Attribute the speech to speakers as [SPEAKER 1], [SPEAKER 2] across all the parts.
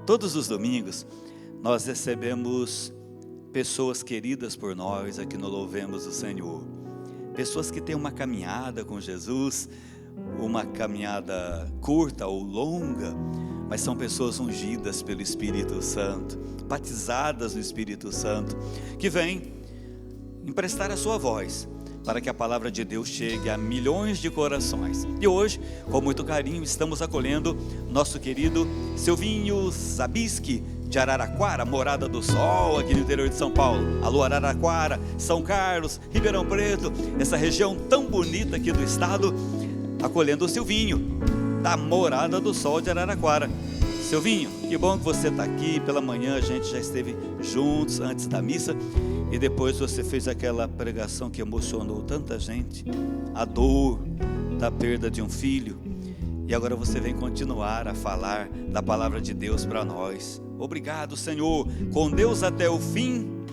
[SPEAKER 1] Todos os domingos nós recebemos pessoas queridas por nós aqui no Louvemos o Senhor. Pessoas que têm uma caminhada com Jesus, uma caminhada curta ou longa, mas são pessoas ungidas pelo Espírito Santo, batizadas no Espírito Santo, que vêm emprestar a sua voz para que a palavra de Deus chegue a milhões de corações. E hoje, com muito carinho, estamos acolhendo nosso querido Silvinho Zabisky, de Araraquara, Morada do Sol, aqui no interior de São Paulo. Alô, Araraquara, São Carlos, Ribeirão Preto, essa região tão bonita aqui do estado, acolhendo o Silvinho, da Morada do Sol de Araraquara. Silvinho, que bom que você está aqui. Pela manhã a gente já esteve juntos antes da missa, e depois você fez aquela pregação que emocionou tanta gente, a dor da perda de um filho, e agora você vem continuar a falar da palavra de Deus para nós. Obrigado, Senhor, com Deus até o fim,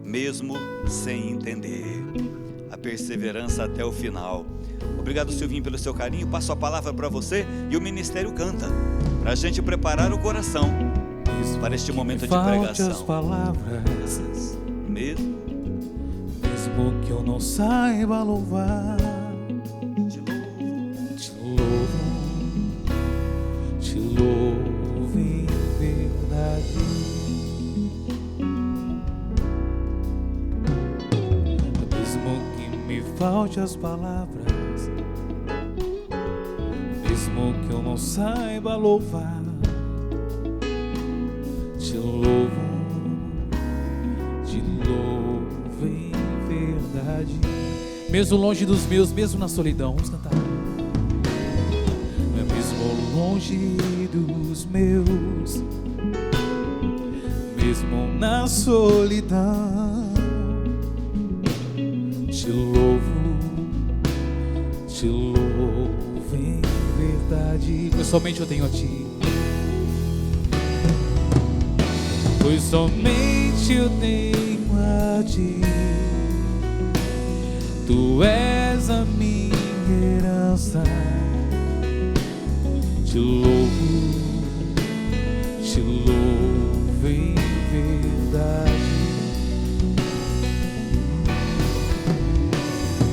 [SPEAKER 1] mesmo sem entender, a perseverança até o final. Obrigado, Silvinho, pelo seu carinho. Passo a palavra para você e o ministério canta, para a gente preparar o coração para este momento de pregação.
[SPEAKER 2] As palavras,
[SPEAKER 1] mesmo
[SPEAKER 2] que eu não saiba louvar, te louvo em verdade. Mesmo que me falte as palavras, mesmo que eu não saiba louvar, te louvo em verdade. Mesmo longe dos meus, mesmo na solidão, vamos cantar. Mesmo longe dos meus, mesmo na solidão, te louvo em verdade. Pois somente eu tenho a ti, pois somente eu tenho a ti. Tu és a minha herança. Te louvo em verdade.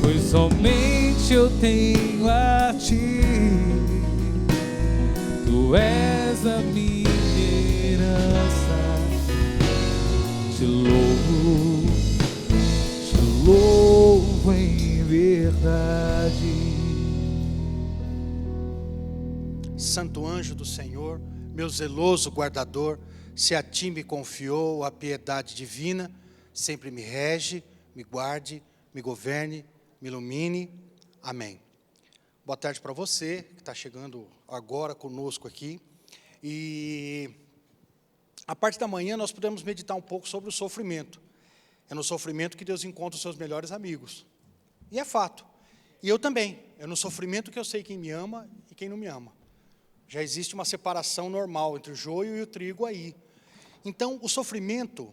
[SPEAKER 2] Pois somente eu tenho a ti. Tu és a minha herança. Te louvo em verdade.
[SPEAKER 3] Santo anjo do Senhor, meu zeloso guardador, se a ti me confiou a piedade divina, sempre me rege, me guarde, me governe, me ilumine. Amém. Boa tarde para você que está chegando agora conosco aqui. E a parte da manhã nós podemos meditar um pouco sobre o sofrimento. É no sofrimento que Deus encontra os seus melhores amigos. E é fato. E eu também. É no sofrimento que eu sei quem me ama e quem não me ama. Já existe uma separação normal entre o joio e o trigo aí. Então, o sofrimento,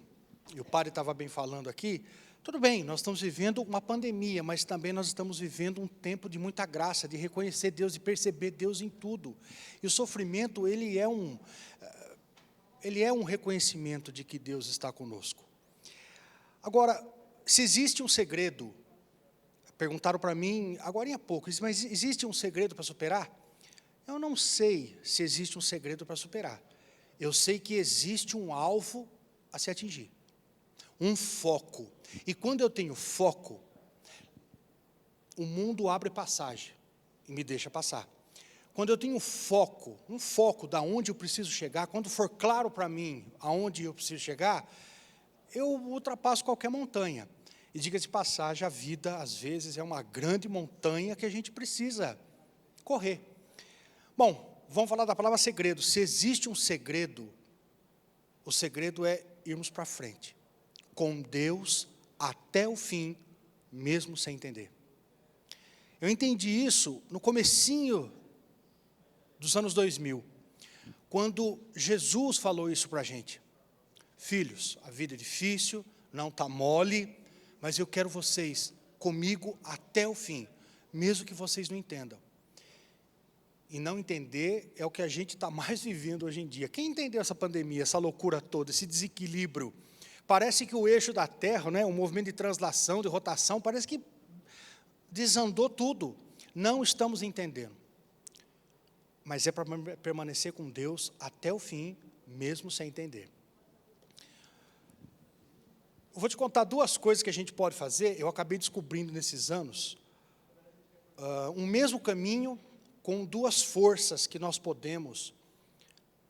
[SPEAKER 3] e o padre estava bem falando aqui, tudo bem, nós estamos vivendo uma pandemia, mas também nós estamos vivendo um tempo de muita graça, de reconhecer Deus, de perceber Deus em tudo. E o sofrimento, ele é um reconhecimento de que Deus está conosco. Agora, se existe um segredo, perguntaram para mim agora há pouco, mas existe um segredo para superar? Eu não sei se existe um segredo para superar. Eu sei que existe um alvo a se atingir, um foco. E quando eu tenho foco, o mundo abre passagem e me deixa passar. Quando eu tenho foco, um foco da onde eu preciso chegar, quando for claro para mim aonde eu preciso chegar, eu ultrapasso qualquer montanha. E diga-se de passagem, a vida, às vezes, é uma grande montanha que a gente precisa correr. Bom, vamos falar da palavra segredo. Se existe um segredo, o segredo é irmos para frente, com Deus até o fim, mesmo sem entender. Eu entendi isso no comecinho dos anos 2000, quando Jesus falou isso para a gente. Filhos, a vida é difícil, não está mole, mas eu quero vocês comigo até o fim, mesmo que vocês não entendam. E não entender é o que a gente está mais vivendo hoje em dia. Quem entendeu essa pandemia, essa loucura toda, esse desequilíbrio? Parece que o eixo da Terra, né, o movimento de translação, de rotação, parece que desandou tudo. Não estamos entendendo. Mas é para permanecer com Deus até o fim, mesmo sem entender. Eu vou te contar duas coisas que a gente pode fazer. Eu acabei descobrindo nesses anos um mesmo caminho com duas forças que nós podemos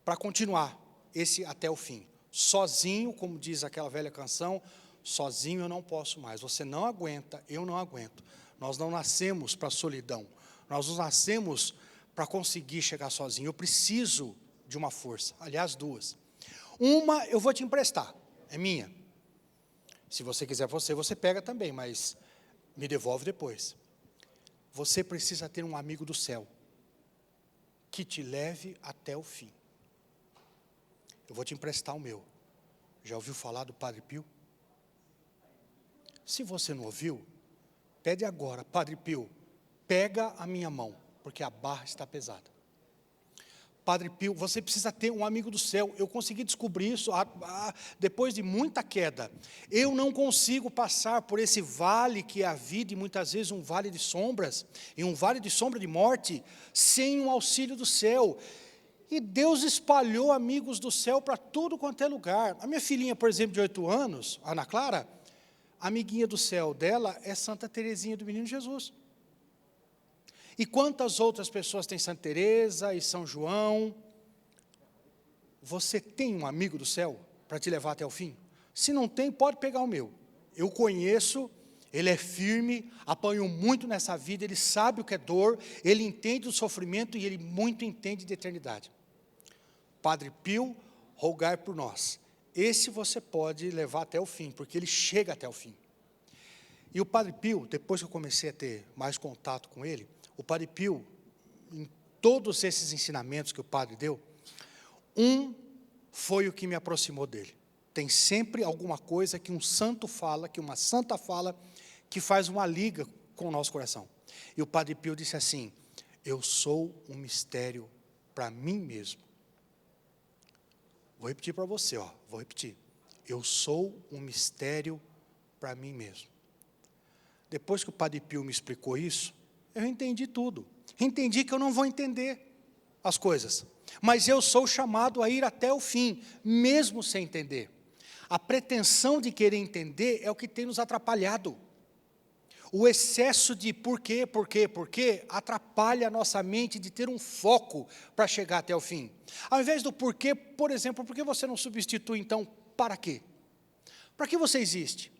[SPEAKER 3] para continuar esse até o fim. Sozinho, como diz aquela velha canção, sozinho eu não posso mais. Você não aguenta, eu não aguento. Nós não nascemos para a solidão. Nós não nascemos para conseguir chegar sozinho. Eu preciso de uma força. Aliás, duas. Uma eu vou te emprestar, é minha. Se você quiser você pega também, mas me devolve depois. Você precisa ter um amigo do céu que te leve até o fim. Eu vou te emprestar o meu. Já ouviu falar do Padre Pio? Se você não ouviu, pede agora, Padre Pio, pega a minha mão, porque a barra está pesada. Padre Pio, você precisa ter um amigo do céu. Eu consegui descobrir isso depois de muita queda. Eu não consigo passar por esse vale que é a vida, e muitas vezes um vale de sombras, e um vale de sombra de morte, sem um auxílio do céu. E Deus espalhou amigos do céu para tudo quanto é lugar. A minha filhinha, por exemplo, de 8 anos, Ana Clara, a amiguinha do céu dela é Santa Teresinha do Menino Jesus. E quantas outras pessoas têm Santa Teresa e São João? Você tem um amigo do céu para te levar até o fim? Se não tem, pode pegar o meu. Eu conheço, ele é firme, apanhou muito nessa vida, ele sabe o que é dor, ele entende o sofrimento e ele muito entende de eternidade. Padre Pio, rogai por nós. Esse você pode levar até o fim, porque ele chega até o fim. E o Padre Pio, depois que eu comecei a ter mais contato com ele, o Padre Pio, em todos esses ensinamentos que o Padre deu, foi o que me aproximou dele. Tem sempre alguma coisa que um santo fala, que uma santa fala, que faz uma liga com o nosso coração. E o Padre Pio disse assim, eu sou um mistério para mim mesmo. Vou repetir para você, vou repetir. Eu sou um mistério para mim mesmo. Depois que o Padre Pio me explicou isso, eu entendi tudo. Entendi que eu não vou entender as coisas. Mas eu sou chamado a ir até o fim, mesmo sem entender. A pretensão de querer entender é o que tem nos atrapalhado. O excesso de por quê, atrapalha a nossa mente de ter um foco para chegar até o fim. Ao invés do porquê, por exemplo, por que você não substitui então para quê? Para que você existe?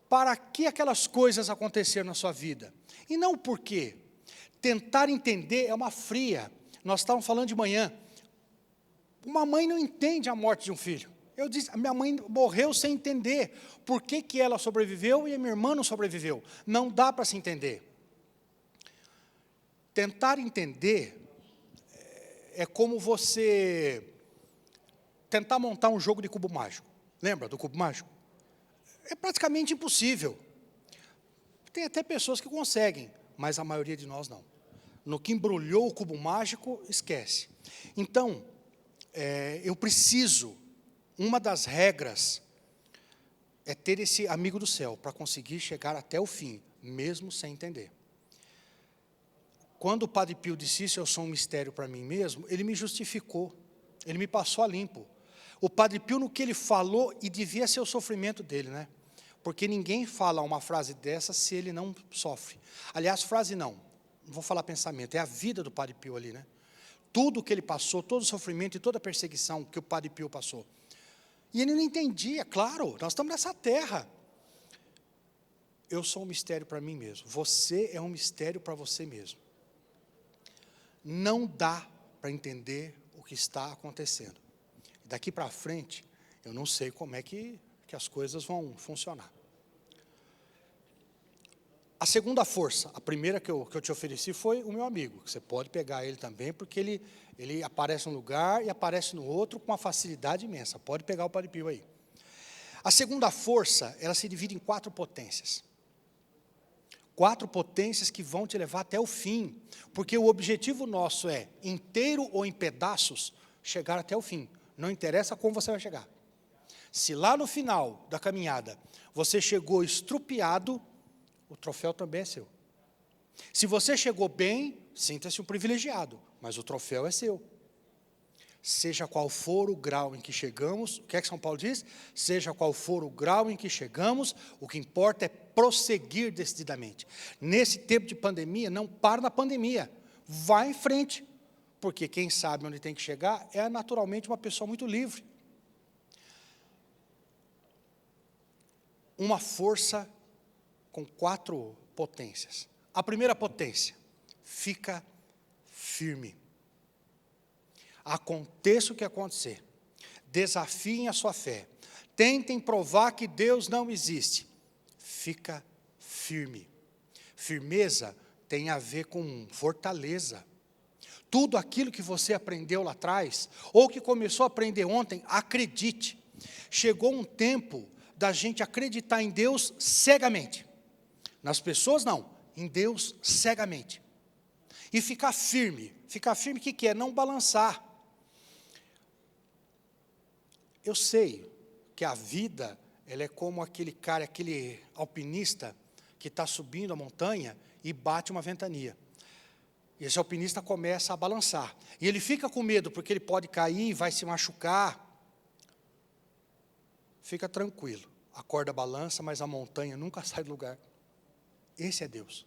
[SPEAKER 3] Para que aquelas coisas aconteceram na sua vida? E não o porquê. Tentar entender é uma fria. Nós estávamos falando de manhã. Uma mãe não entende a morte de um filho. Eu disse, a minha mãe morreu sem entender por que ela sobreviveu e a minha irmã não sobreviveu. Não dá para se entender. Tentar entender é como você tentar montar um jogo de cubo mágico. Lembra do cubo mágico? É praticamente impossível. Tem até pessoas que conseguem, mas a maioria de nós não. No que embrulhou o cubo mágico, esquece. Então, eu preciso, uma das regras é ter esse amigo do céu, para conseguir chegar até o fim, mesmo sem entender. Quando o Padre Pio disse isso, eu sou um mistério para mim mesmo, ele me justificou, ele me passou a limpo. O Padre Pio, no que ele falou, e devia ser o sofrimento dele, né? Porque ninguém fala uma frase dessa se ele não sofre. Aliás, frase não vou falar pensamento, é a vida do Padre Pio ali, né? Tudo o que ele passou, todo o sofrimento e toda a perseguição que o Padre Pio passou. E ele não entendia, claro, nós estamos nessa terra. Eu sou um mistério para mim mesmo, você é um mistério para você mesmo. Não dá para entender o que está acontecendo. Daqui para frente, eu não sei como é que as coisas vão funcionar. A segunda força, a primeira que eu te ofereci foi o meu amigo, que você pode pegar ele também, porque ele aparece num lugar e aparece no outro com uma facilidade imensa. Pode pegar o Padre Pio aí. A segunda força, ela se divide em 4 potências. 4 potências que vão te levar até o fim. Porque o objetivo nosso é, inteiro ou em pedaços, chegar até o fim. Não interessa como você vai chegar. Se lá no final da caminhada você chegou estrupiado, o troféu também é seu. Se você chegou bem, sinta-se um privilegiado, mas o troféu é seu. Seja qual for o grau em que chegamos, o que é que São Paulo diz? Seja qual for o grau em que chegamos, o que importa é prosseguir decididamente. Nesse tempo de pandemia, não para na pandemia, vá em frente, porque quem sabe onde tem que chegar é naturalmente uma pessoa muito livre. Uma força com 4 potências. A primeira potência, fica firme. Aconteça o que acontecer, desafiem a sua fé, tentem provar que Deus não existe, fica firme. Firmeza tem a ver com fortaleza. Tudo aquilo que você aprendeu lá atrás, ou que começou a aprender ontem, acredite. Chegou um tempo da gente acreditar em Deus cegamente. Nas pessoas não, em Deus cegamente. E ficar firme. Ficar firme o que é? Não balançar. Eu sei que a vida, ela é como aquele cara, aquele alpinista que está subindo a montanha e bate uma ventania. E esse alpinista começa a balançar. E ele fica com medo, porque ele pode cair, vai se machucar. Fica tranquilo. A corda balança, mas a montanha nunca sai do lugar. Esse é Deus.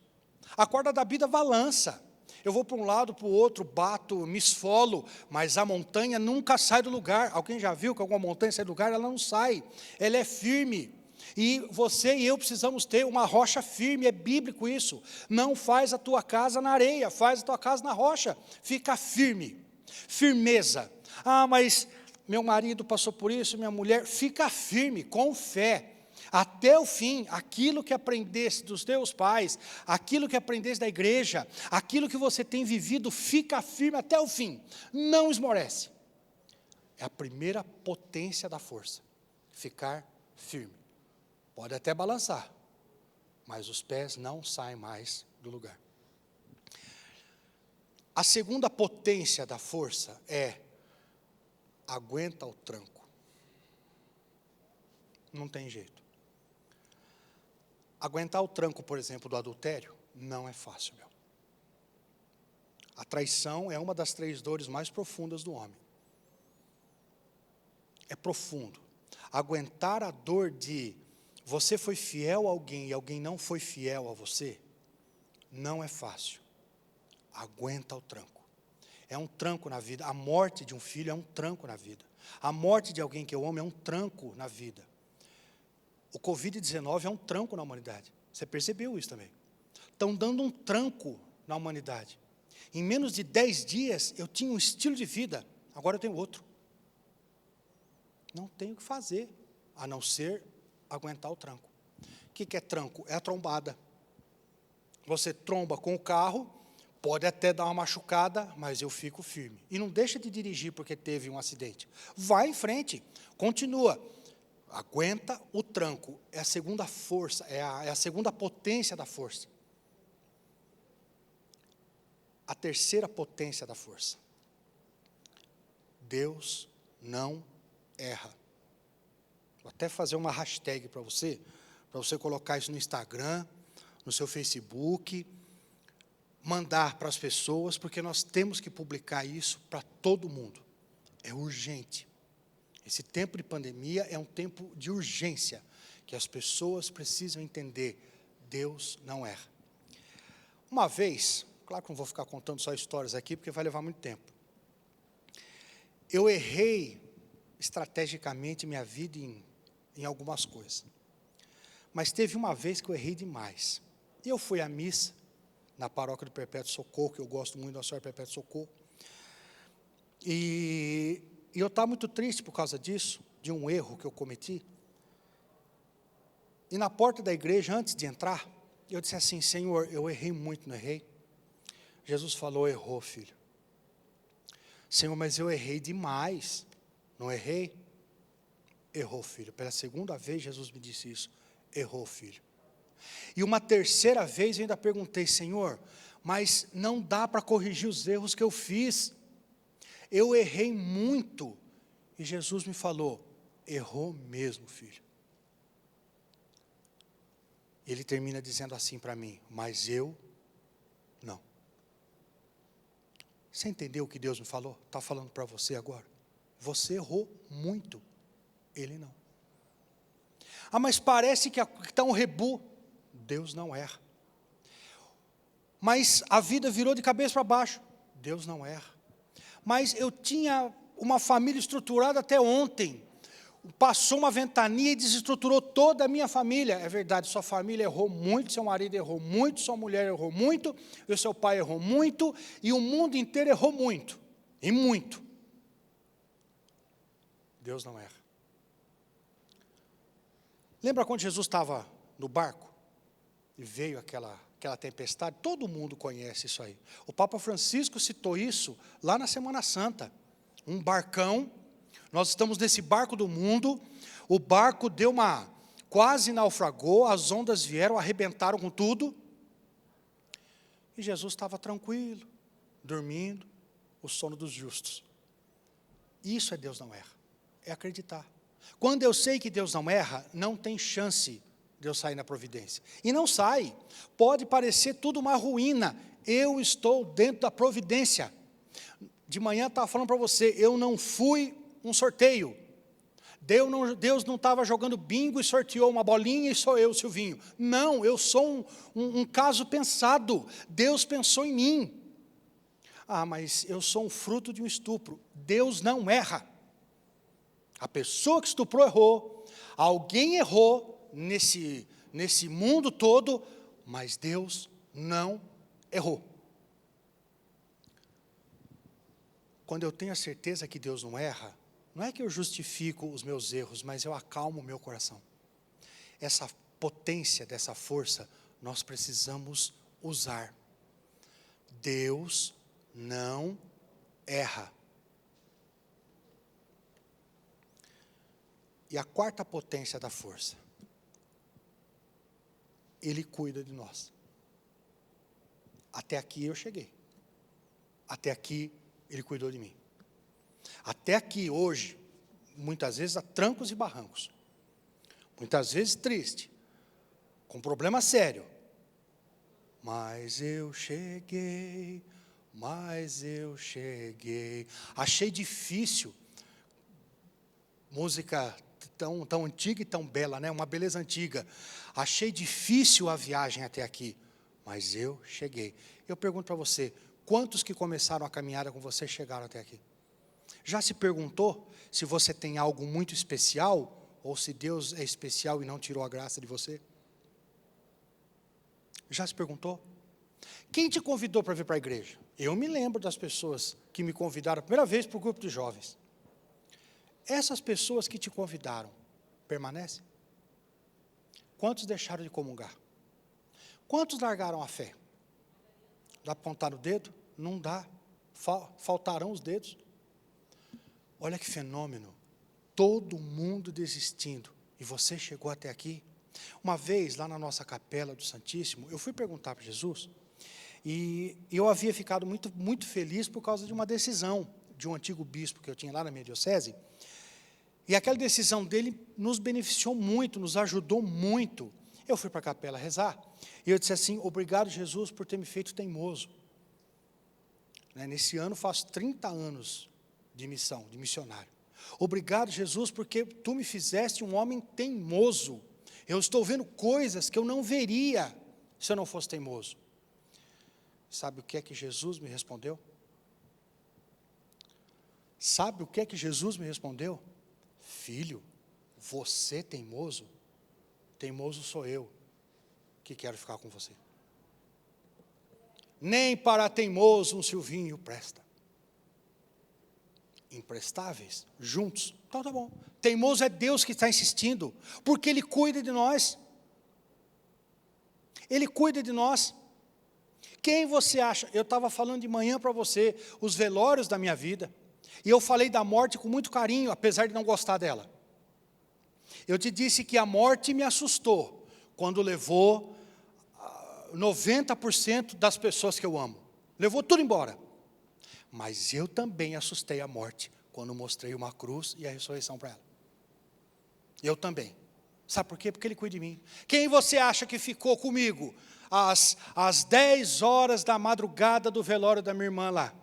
[SPEAKER 3] A corda da vida balança. Eu vou para um lado, para o outro, bato, me esfolo, mas a montanha nunca sai do lugar. Alguém já viu que alguma montanha sai do lugar? Ela não sai, ela é firme. E você e eu precisamos ter uma rocha firme, é bíblico isso. Não faz a tua casa na areia, faz a tua casa na rocha. Fica firme, firmeza. Ah, mas meu marido passou por isso, minha mulher. Fica firme, com fé. Até o fim, aquilo que aprendesse dos teus pais, aquilo que aprendesse da igreja, aquilo que você tem vivido, fica firme até o fim, não esmorece. É a primeira potência da força, ficar firme. Pode até balançar, mas os pés não saem mais do lugar. A segunda potência da força é, aguenta o tranco. Não tem jeito. Aguentar o tranco, por exemplo, do adultério, não é fácil, meu. A traição é uma das 3 dores mais profundas do homem. É profundo. Aguentar a dor de você foi fiel a alguém e alguém não foi fiel a você, não é fácil. Aguenta o tranco. É um tranco na vida. A morte de um filho é um tranco na vida. A morte de alguém que eu amo é um tranco na vida. O Covid-19 é um tranco na humanidade. Você percebeu isso também? Estão dando um tranco na humanidade. Em menos de 10 dias, eu tinha um estilo de vida, agora eu tenho outro. Não tenho o que fazer, a não ser aguentar o tranco. O que é tranco? É a trombada. Você tromba com o carro, pode até dar uma machucada, mas eu fico firme. E não deixa de dirigir porque teve um acidente. Vai em frente, continua. Aguenta o tranco, é a segunda força, é a segunda potência da força. A terceira potência da força. Deus não erra. Vou até fazer uma hashtag para você colocar isso no Instagram, no seu Facebook, mandar para as pessoas, porque nós temos que publicar isso para todo mundo. É urgente. Esse tempo de pandemia é um tempo de urgência, que as pessoas precisam entender, Deus não erra. Uma vez, claro que não vou ficar contando só histórias aqui, porque vai levar muito tempo. Eu errei estrategicamente minha vida em algumas coisas. Mas teve uma vez que eu errei demais. Eu fui à missa, na paróquia do Perpétuo Socorro, que eu gosto muito da Senhora Perpétuo Socorro, e eu estava muito triste por causa disso, de um erro que eu cometi. E na porta da igreja, antes de entrar, eu disse assim, Senhor, eu errei muito, não errei? Jesus falou, errou, filho. Senhor, mas eu errei demais, não errei? Errou, filho. Pela segunda vez, Jesus me disse isso, errou, filho. E uma terceira vez eu ainda perguntei: Senhor, mas não dá para corrigir os erros que eu fiz. Eu errei muito. E Jesus me falou: errou mesmo, filho. Ele termina dizendo assim para mim: mas eu não. Você entendeu o que Deus me falou? Está falando para você agora. Você errou muito, ele não. Ah, mas parece que está um rebu. Deus não erra. Mas a vida virou de cabeça para baixo. Deus não erra. Mas eu tinha uma família estruturada até ontem. Passou uma ventania e desestruturou toda a minha família. É verdade, sua família errou muito, seu marido errou muito, sua mulher errou muito, e o seu pai errou muito, e o mundo inteiro errou muito, e muito. Deus não erra. Lembra quando Jesus estava no barco, e veio aquela tempestade? Todo mundo conhece isso aí. O Papa Francisco citou isso lá na Semana Santa. Um barcão. Nós estamos nesse barco do mundo, o barco quase naufragou, as ondas vieram, arrebentaram com tudo, e Jesus estava tranquilo, dormindo, o sono dos justos. Isso é Deus não erra, é acreditar. Quando eu sei que Deus não erra, não tem chance de eu sair na providência. E não sai, pode parecer tudo uma ruína, eu estou dentro da providência. De manhã estava falando para você, eu não fui um sorteio. Deus não estava jogando bingo e sorteou uma bolinha e sou eu, Silvinho. Não, eu sou um caso pensado. Deus pensou em mim. Ah, mas eu sou um fruto de um estupro. Deus não erra. A pessoa que estuprou errou. Alguém errou nesse mundo todo, mas Deus não errou. Quando eu tenho a certeza que Deus não erra, não é que eu justifico os meus erros, mas eu acalmo o meu coração. Essa potência dessa força, nós precisamos usar. Deus não erra. E a quarta potência da força, Ele cuida de nós. Até aqui eu cheguei. Até aqui Ele cuidou de mim. Até aqui, hoje, muitas vezes a trancos e barrancos, muitas vezes triste, com problema sério, mas eu cheguei, achei difícil, música tão antiga e tão bela, né? Uma beleza antiga, achei difícil a viagem até aqui, mas eu cheguei. Eu pergunto para você, quantos que começaram a caminhada com você chegaram até aqui? Já se perguntou se você tem algo muito especial, ou se Deus é especial e não tirou a graça de você? Já se perguntou? Quem te convidou para vir para a igreja? Eu me lembro das pessoas que me convidaram a primeira vez para o grupo de jovens. Essas pessoas que te convidaram, permanecem? Quantos deixaram de comungar? Quantos largaram a fé? Dá para contar no dedo? Não dá. Faltarão os dedos. Olha que fenômeno, todo mundo desistindo, e você chegou até aqui. Uma vez, lá na nossa capela do Santíssimo, eu fui perguntar para Jesus, e eu havia ficado muito, muito feliz por causa de uma decisão de um antigo bispo que eu tinha lá na minha diocese, e aquela decisão dele nos beneficiou muito, nos ajudou muito. Eu fui para a capela rezar, e eu disse assim: obrigado, Jesus, por ter me feito teimoso. Nesse ano faço 30 anos de missão, de missionário. Obrigado, Jesus, porque tu me fizeste um homem teimoso. Eu estou vendo coisas que eu não veria se eu não fosse teimoso. Sabe o que é que Jesus me respondeu? Sabe o que é que Jesus me respondeu? Filho, você teimoso? Teimoso sou eu, que quero ficar com você. Nem para teimoso um Silvinho presta. Imprestáveis, juntos, então tá bom. Teimoso é Deus que está insistindo, porque Ele cuida de nós. Ele cuida de nós. Quem você acha? Eu estava falando de manhã para você, os velórios da minha vida, e eu falei da morte com muito carinho, apesar de não gostar dela. Eu te disse que a morte me assustou, quando levou 90% das pessoas que eu amo. Levou tudo embora. Mas eu também assustei a morte quando mostrei uma cruz e a ressurreição para ela. Eu também. Sabe por quê? Porque Ele cuida de mim. Quem você acha que ficou comigo às 10 horas da madrugada do velório da minha irmã lá?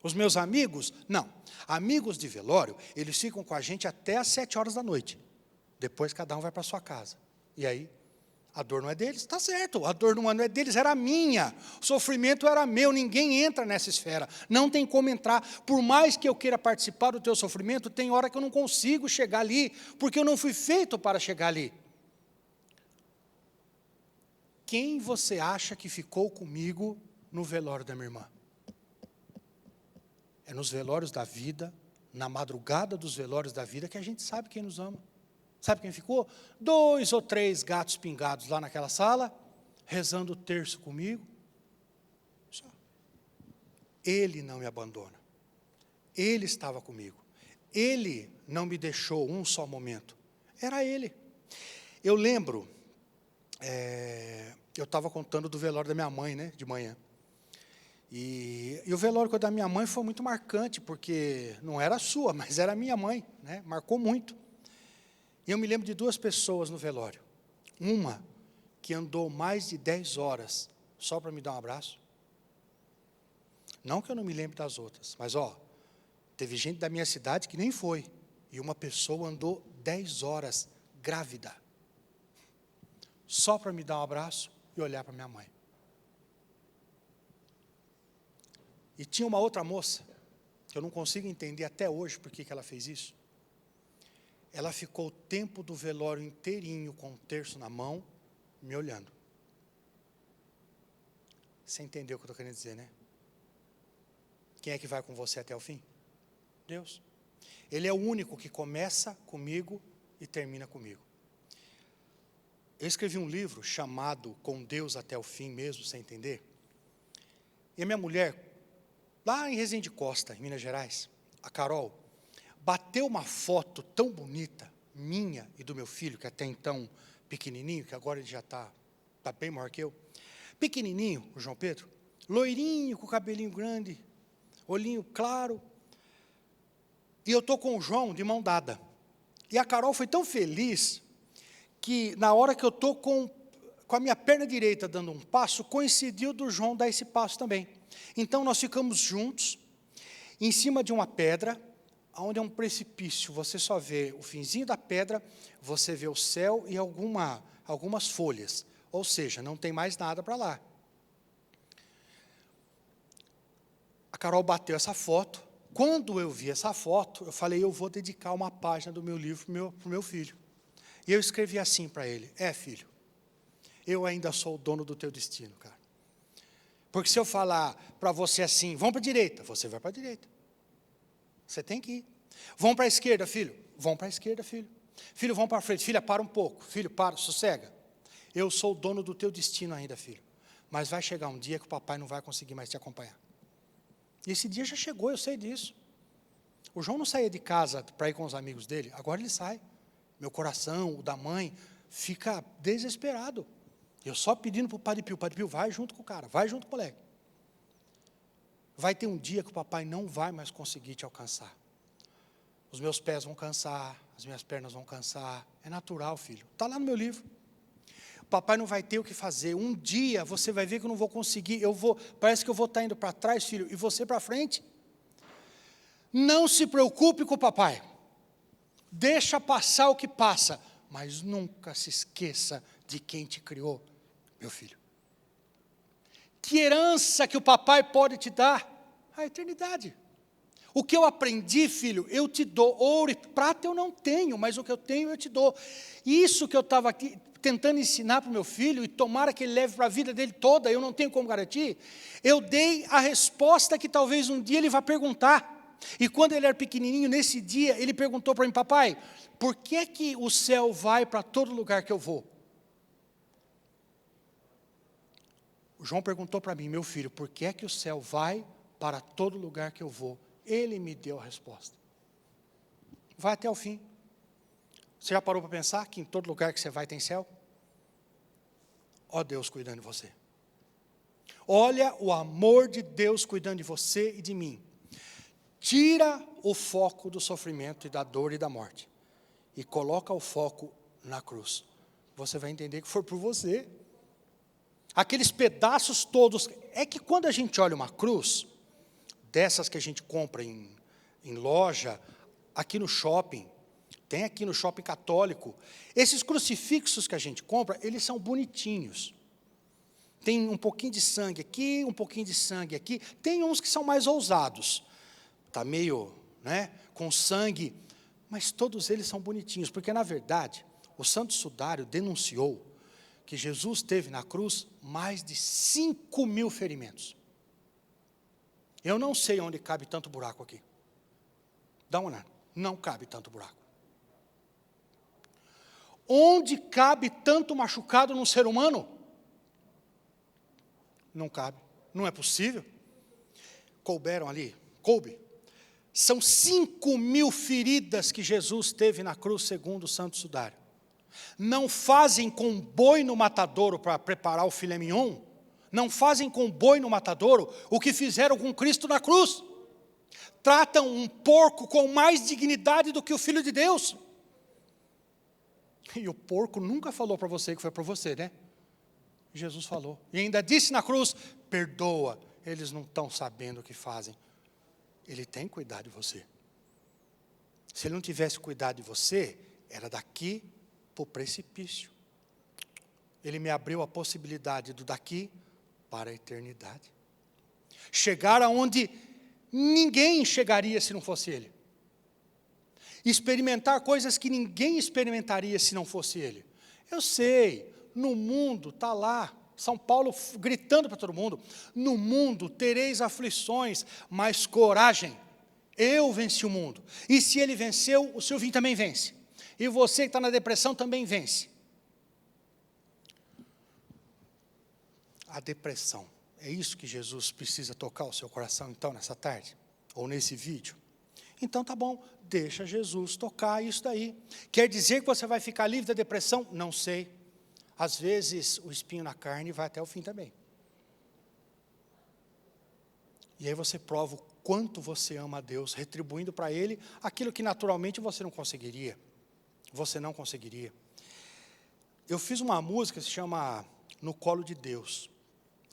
[SPEAKER 3] Os meus amigos? Não. Amigos de velório, eles ficam com a gente até às 7 horas da noite. Depois cada um vai para sua casa. E aí, a dor não é deles? Está certo, a dor não é deles, era minha. O sofrimento era meu, ninguém entra nessa esfera. Não tem como entrar. Por mais que eu queira participar do teu sofrimento, tem hora que eu não consigo chegar ali, porque eu não fui feito para chegar ali. Quem você acha que ficou comigo no velório da minha irmã? É nos velórios da vida, na madrugada dos velórios da vida, que a gente sabe quem nos ama. Sabe quem ficou? 2 ou 3 gatos pingados lá naquela sala, rezando o terço comigo. Só. Ele não me abandona. Ele estava comigo. Ele não me deixou um só momento. Era Ele. Eu lembro, eu estava contando do velório da minha mãe, né, de manhã. E o velório da minha mãe foi muito marcante, porque não era a sua, mas era a minha mãe, né, marcou muito. E eu me lembro de 2 pessoas no velório. Uma que andou mais de 10 horas só para me dar um abraço. Não que eu não me lembre das outras, mas teve gente da minha cidade que nem foi. E uma pessoa andou 10 horas grávida, só para me dar um abraço e olhar para minha mãe. E tinha uma outra moça, que eu não consigo entender até hoje por que ela fez isso. Ela ficou o tempo do velório inteirinho com o terço na mão, me olhando. Você entendeu o que eu estou querendo dizer, né? Quem é que vai com você até o fim? Deus. Ele é o único que começa comigo e termina comigo. Eu escrevi um livro chamado Com Deus até o Fim mesmo, sem entender. E a minha mulher, lá em Resende Costa, em Minas Gerais, a Carol, bateu uma foto tão bonita, minha e do meu filho, que até então pequenininho, que agora ele já está bem maior que eu. Pequenininho, o João Pedro, loirinho, com cabelinho grande, olhinho claro. E eu estou com o João de mão dada. E a Carol foi tão feliz, que na hora que eu estou com a minha perna direita dando um passo, coincidiu do João dar esse passo também. Então nós ficamos juntos, em cima de uma pedra, onde é um precipício, você só vê o finzinho da pedra, você vê o céu e algumas folhas, ou seja, não tem mais nada para lá. A Carol bateu essa foto. Quando eu vi essa foto, eu falei, eu vou dedicar uma página do meu livro para o meu filho. E eu escrevi assim para ele, filho, eu ainda sou o dono do teu destino, cara. Porque se eu falar para você assim, vão para a direita, você vai para a direita. Você tem que ir. Vão para a esquerda, filho? Vão para a esquerda, filho. Filho, vão para frente. Filha, para um pouco. Filho, para, sossega. Eu sou o dono do teu destino ainda, filho. Mas vai chegar um dia que o papai não vai conseguir mais te acompanhar. E esse dia já chegou, eu sei disso. O João não saía de casa para ir com os amigos dele, agora ele sai. Meu coração, o da mãe, fica desesperado. Eu só pedindo para o Padre Pio, vai junto com o cara, vai junto com o moleque. Vai ter um dia que o papai não vai mais conseguir te alcançar. Os meus pés vão cansar, as minhas pernas vão cansar. É natural, filho. Está lá no meu livro. O papai não vai ter o que fazer. Um dia você vai ver que eu não vou conseguir. Parece que eu vou estar indo para trás, filho, e você para frente. Não se preocupe com o papai. Deixa passar o que passa. Mas nunca se esqueça de quem te criou, meu filho. Que herança que o papai pode te dar? A eternidade. O que eu aprendi, filho, eu te dou. Ouro e prata eu não tenho, mas o que eu tenho eu te dou. Isso que eu estava aqui tentando ensinar para o meu filho, e tomara que ele leve para a vida dele toda, eu não tenho como garantir, eu dei a resposta que talvez um dia ele vá perguntar. E quando ele era pequenininho, nesse dia, ele perguntou para mim, papai, por que o céu vai para todo lugar que eu vou? O João perguntou para mim, meu filho, por que o céu vai para todo lugar que eu vou? Ele me deu a resposta. Vai até o fim. Você já parou para pensar que em todo lugar que você vai tem céu? Ó Deus cuidando de você. Olha o amor de Deus cuidando de você e de mim. Tira o foco do sofrimento e da dor e da morte. E coloca o foco na cruz. Você vai entender que foi por você. Aqueles pedaços todos. É que quando a gente olha uma cruz, dessas que a gente compra em loja, aqui no shopping, tem aqui no shopping católico, esses crucifixos que a gente compra, eles são bonitinhos. Tem um pouquinho de sangue aqui, um pouquinho de sangue aqui. Tem uns que são mais ousados. Está meio, com sangue. Mas todos eles são bonitinhos. Porque, na verdade, o Santo Sudário denunciou que Jesus teve na cruz mais de 5.000 ferimentos. Eu não sei onde cabe tanto buraco aqui. Dá uma olhada. Não cabe tanto buraco. Onde cabe tanto machucado num ser humano? Não cabe. Não é possível. Couberam ali. Coube. São 5.000 feridas que Jesus teve na cruz, segundo o Santo Sudário. Não fazem com boi no matadouro para preparar o filé mignon. Não fazem com boi no matadouro o que fizeram com Cristo na cruz. Tratam um porco com mais dignidade do que o Filho de Deus. E o porco nunca falou para você que foi para você, né? Jesus falou. E ainda disse na cruz, perdoa, eles não estão sabendo o que fazem. Ele tem cuidado de você. Se ele não tivesse cuidado de você, era daqui para o precipício. Ele me abriu a possibilidade do daqui para a eternidade. Chegar aonde ninguém chegaria se não fosse ele. Experimentar coisas que ninguém experimentaria se não fosse ele. Eu sei, no mundo está lá, São Paulo gritando para todo mundo, no mundo tereis aflições, mas coragem, eu venci o mundo. E se ele venceu, o Silvinho também vence. E você que está na depressão também vence. A depressão, é isso que Jesus precisa tocar o seu coração então nessa tarde? Ou nesse vídeo? Então tá bom, deixa Jesus tocar isso daí. Quer dizer que você vai ficar livre da depressão? Não sei. Às vezes o espinho na carne vai até o fim também. E aí você prova o quanto você ama a Deus, retribuindo para Ele aquilo que naturalmente você não conseguiria. Você não conseguiria. Eu fiz uma música que se chama No Colo de Deus.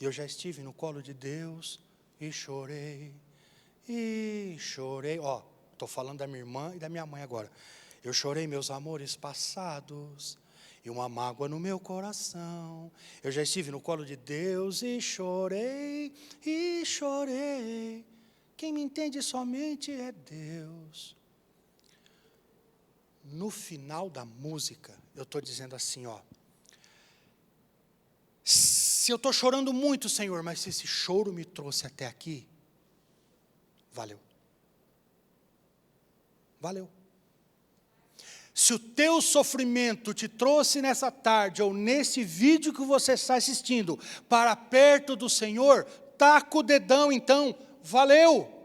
[SPEAKER 3] Eu já estive no colo de Deus e chorei. Ó, estou falando da minha irmã e da minha mãe agora. Eu chorei meus amores passados e uma mágoa no meu coração. Eu já estive no colo de Deus e chorei. Quem me entende somente é Deus. No final da música, eu estou dizendo assim, ó. Se eu estou chorando muito, Senhor, mas se esse choro me trouxe até aqui, valeu. Valeu. Se o teu sofrimento te trouxe nessa tarde, ou nesse vídeo que você está assistindo, para perto do Senhor, taca o dedão então, valeu.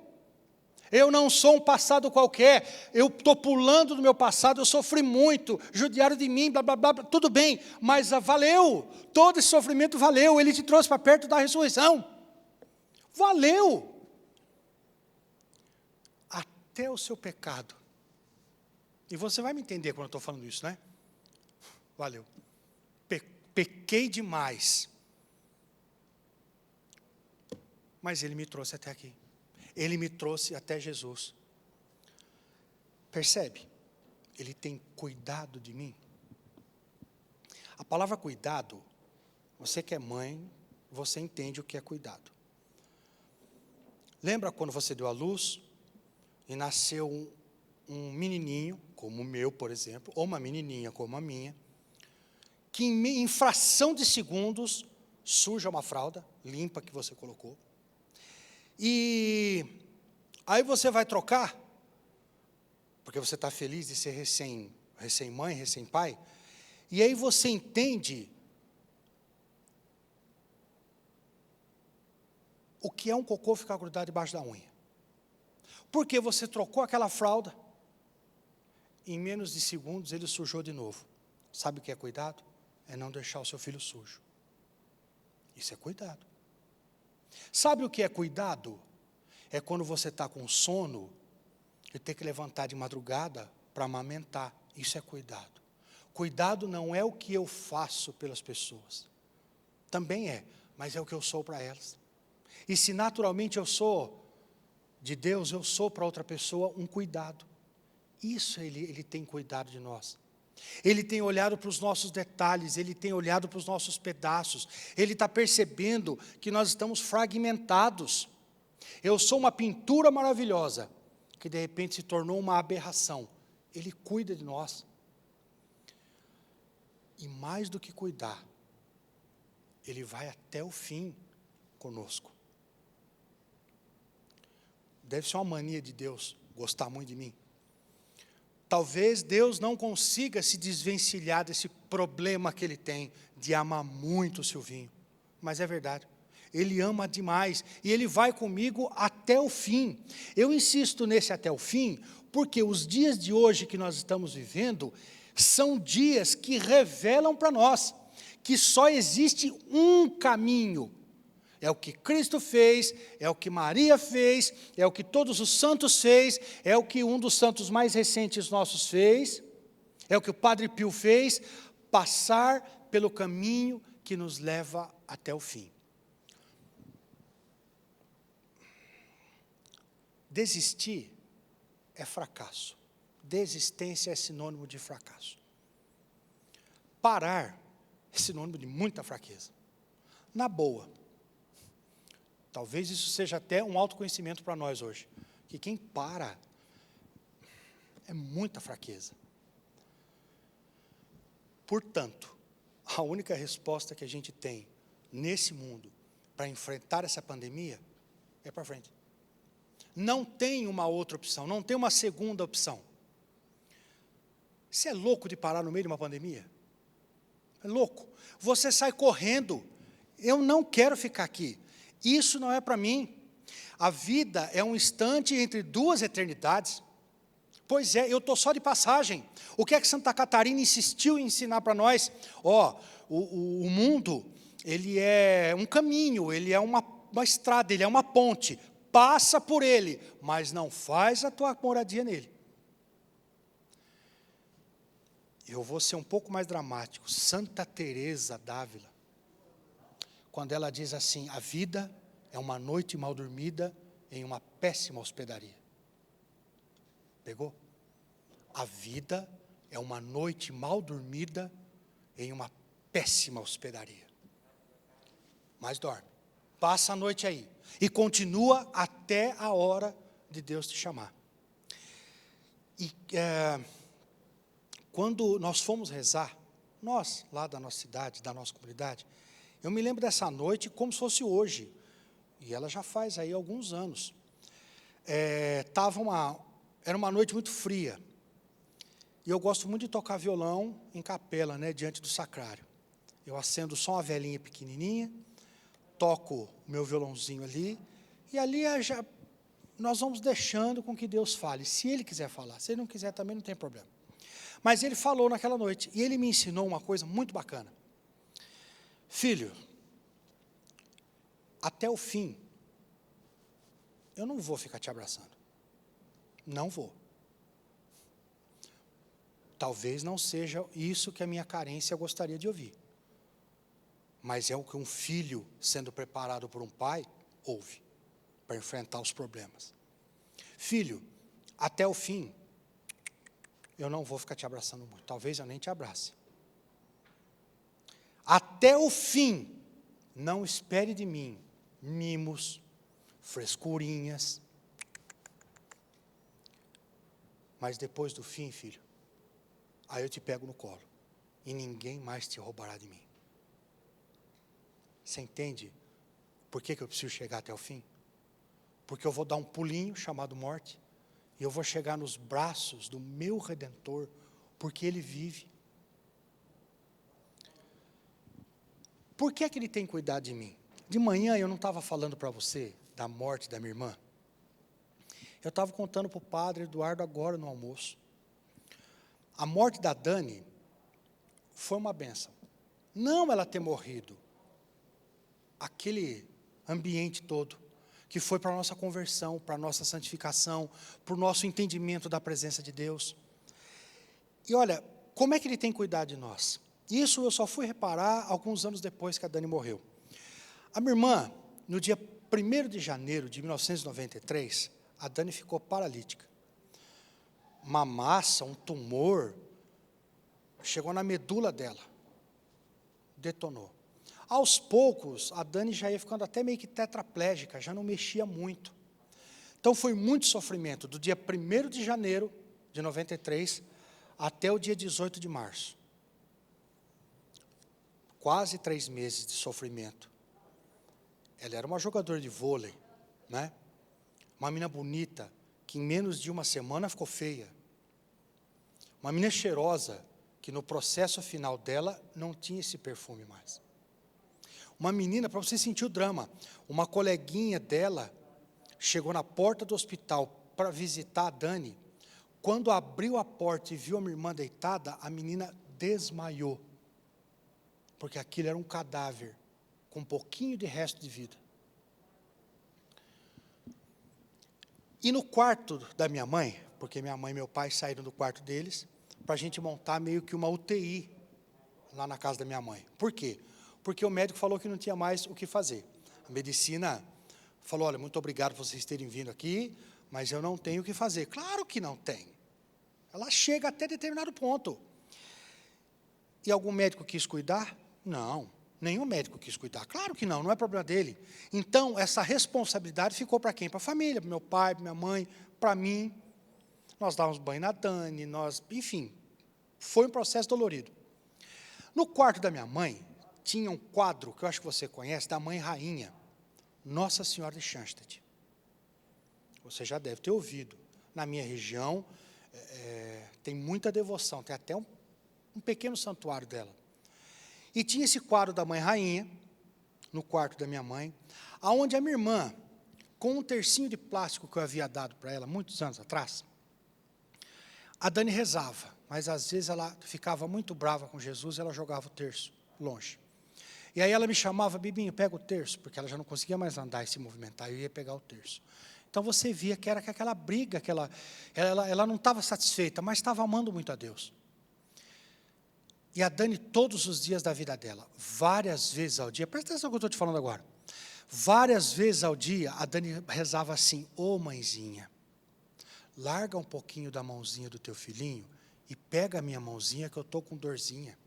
[SPEAKER 3] Eu não sou um passado qualquer, eu estou pulando do meu passado, eu sofri muito, judiaram de mim, blá, blá, blá, tudo bem, mas valeu, todo esse sofrimento valeu, ele te trouxe para perto da ressurreição, valeu, até o seu pecado, e você vai me entender quando eu estou falando isso, né? Valeu, pequei demais, mas ele me trouxe até aqui. Ele me trouxe até Jesus. Percebe? Ele tem cuidado de mim. A palavra cuidado, você que é mãe, você entende o que é cuidado. Lembra quando você deu à luz e nasceu um menininho, como o meu, por exemplo, ou uma menininha como a minha, que em fração de segundos suja uma fralda limpa que você colocou. E aí você vai trocar, porque você está feliz de ser recém-mãe, recém-pai, e aí você entende o que é um cocô ficar grudado debaixo da unha. Porque você trocou aquela fralda, em menos de segundos ele sujou de novo. Sabe o que é cuidado? É não deixar o seu filho sujo. Isso é cuidado. Sabe o que é cuidado? É quando você está com sono e tem que levantar de madrugada para amamentar. Isso é cuidado. Cuidado não é o que eu faço pelas pessoas. Também é, mas é o que eu sou para elas. E se naturalmente eu sou de Deus, eu sou para outra pessoa um cuidado. Isso ele tem cuidado de nós. Ele tem olhado para os nossos detalhes, Ele tem olhado para os nossos pedaços, Ele está percebendo que nós estamos fragmentados. Eu sou uma pintura maravilhosa, que de repente se tornou uma aberração. Ele cuida de nós. E mais do que cuidar, Ele vai até o fim conosco. Deve ser uma mania de Deus gostar muito de mim. Talvez Deus não consiga se desvencilhar desse problema que Ele tem de amar muito o Silvinho. Mas é verdade. Ele ama demais e Ele vai comigo até o fim. Eu insisto nesse até o fim, porque os dias de hoje que nós estamos vivendo são dias que revelam para nós que só existe um caminho. É o que Cristo fez, é o que Maria fez, é o que todos os santos fez, é o que um dos santos mais recentes nossos fez, é o que o Padre Pio fez, passar pelo caminho que nos leva até o fim. Desistir é fracasso. Desistência é sinônimo de fracasso. Parar é sinônimo de muita fraqueza. Na boa. Talvez isso seja até um autoconhecimento para nós hoje. Que quem para é muita fraqueza. Portanto, a única resposta que a gente tem nesse mundo para enfrentar essa pandemia é para frente. Não tem uma outra opção, não tem uma segunda opção. Você é louco de parar no meio de uma pandemia? É louco. Você sai correndo. Eu não quero ficar aqui. Isso não é para mim. A vida é um instante entre duas eternidades. Pois é, eu estou só de passagem. O que é que Santa Catarina insistiu em ensinar para nós? O mundo, ele é um caminho, ele é uma estrada, ele é uma ponte. Passa por ele, mas não faz a tua moradia nele. Eu vou ser um pouco mais dramático. Santa Teresa d'Ávila, quando ela diz assim, a vida é uma noite mal dormida em uma péssima hospedaria. Pegou? A vida é uma noite mal dormida em uma péssima hospedaria. Mas dorme. Passa a noite aí. E continua até a hora de Deus te chamar. E quando nós fomos rezar, nós, lá da nossa cidade, da nossa comunidade, eu me lembro dessa noite como se fosse hoje. E ela já faz aí alguns anos. Era uma noite muito fria. E eu gosto muito de tocar violão em capela, né, diante do sacrário. Eu acendo só uma velinha pequenininha, toco o meu violãozinho ali, e ali nós vamos deixando com que Deus fale, se Ele quiser falar. Se Ele não quiser também não tem problema. Mas Ele falou naquela noite, e Ele me ensinou uma coisa muito bacana. Filho, até o fim, eu não vou ficar te abraçando. Não vou. Talvez não seja isso que a minha carência gostaria de ouvir. Mas é o que um filho, sendo preparado por um pai, ouve, para enfrentar os problemas. Filho, até o fim, eu não vou ficar te abraçando muito. Talvez eu nem te abrace. Até o fim, não espere de mim mimos, frescurinhas. Mas depois do fim, filho, aí eu te pego no colo. E ninguém mais te roubará de mim. Você entende por que eu preciso chegar até o fim? Porque eu vou dar um pulinho chamado morte, e eu vou chegar nos braços do meu Redentor, porque Ele vive. Por que Ele tem cuidado de mim? De manhã eu não estava falando para você da morte da minha irmã. Eu estava contando para o padre Eduardo agora no almoço. A morte da Dani foi uma bênção. Não ela ter morrido. aquele ambiente todo, que foi para a nossa conversão, para a nossa santificação, para o nosso entendimento da presença de Deus. E olha, como é que Ele tem cuidado de nós? Isso eu só fui reparar alguns anos depois que a Dani morreu. A minha irmã, no dia 1º de janeiro de 1993, a Dani ficou paralítica. Uma massa, um tumor, chegou na medula dela, detonou. Aos poucos, a Dani já ia ficando até meio que tetraplégica, já não mexia muito. Então foi muito sofrimento, do dia 1º de janeiro de 93 até o dia 18 de março. Quase 3 meses de sofrimento. Ela era uma jogadora de vôlei, né? Uma menina bonita, que em menos de uma semana ficou feia. Uma menina cheirosa, que no processo final dela não tinha esse perfume mais. Uma menina, para você sentir o drama, uma coleguinha dela chegou na porta do hospital para visitar a Dani. Quando abriu a porta e viu a minha irmã deitada, a menina desmaiou. Porque aquilo era um cadáver, com um pouquinho de resto de vida. E no quarto da minha mãe, porque minha mãe e meu pai saíram do quarto deles, para a gente montar meio que uma UTI lá na casa da minha mãe. Por quê? Porque o médico falou que não tinha mais o que fazer. A medicina falou, olha, muito obrigado por vocês terem vindo aqui, mas eu não tenho o que fazer. Claro que não tem. Ela chega até determinado ponto. E algum médico quis cuidar? Não, nenhum médico quis cuidar. Claro que não, não é problema dele. Então, essa responsabilidade ficou para quem? Para a família, para meu pai, para minha mãe, para mim. Nós dávamos banho na Dani, enfim, foi um processo dolorido. No quarto da minha mãe, tinha um quadro, que eu acho que você conhece, da Mãe Rainha, Nossa Senhora de Schanstatt. Você já deve ter ouvido. Na minha região, tem muita devoção, tem até um pequeno santuário dela. E tinha esse quadro da Mãe Rainha, no quarto da minha mãe, aonde a minha irmã, com um tercinho de plástico que eu havia dado para ela, muitos anos atrás, a Dani rezava, mas às vezes ela ficava muito brava com Jesus e ela jogava o terço longe. E aí ela me chamava, Bibinho, pega o terço, porque ela já não conseguia mais andar e se movimentar, eu ia pegar o terço. Então você via que era aquela briga, ela não estava satisfeita, mas estava amando muito a Deus. E a Dani, todos os dias da vida dela, várias vezes ao dia, presta atenção no que eu estou te falando agora, várias vezes ao dia, a Dani rezava assim, ô mãezinha, larga um pouquinho da mãozinha do teu filhinho e pega a minha mãozinha que eu estou com dorzinha.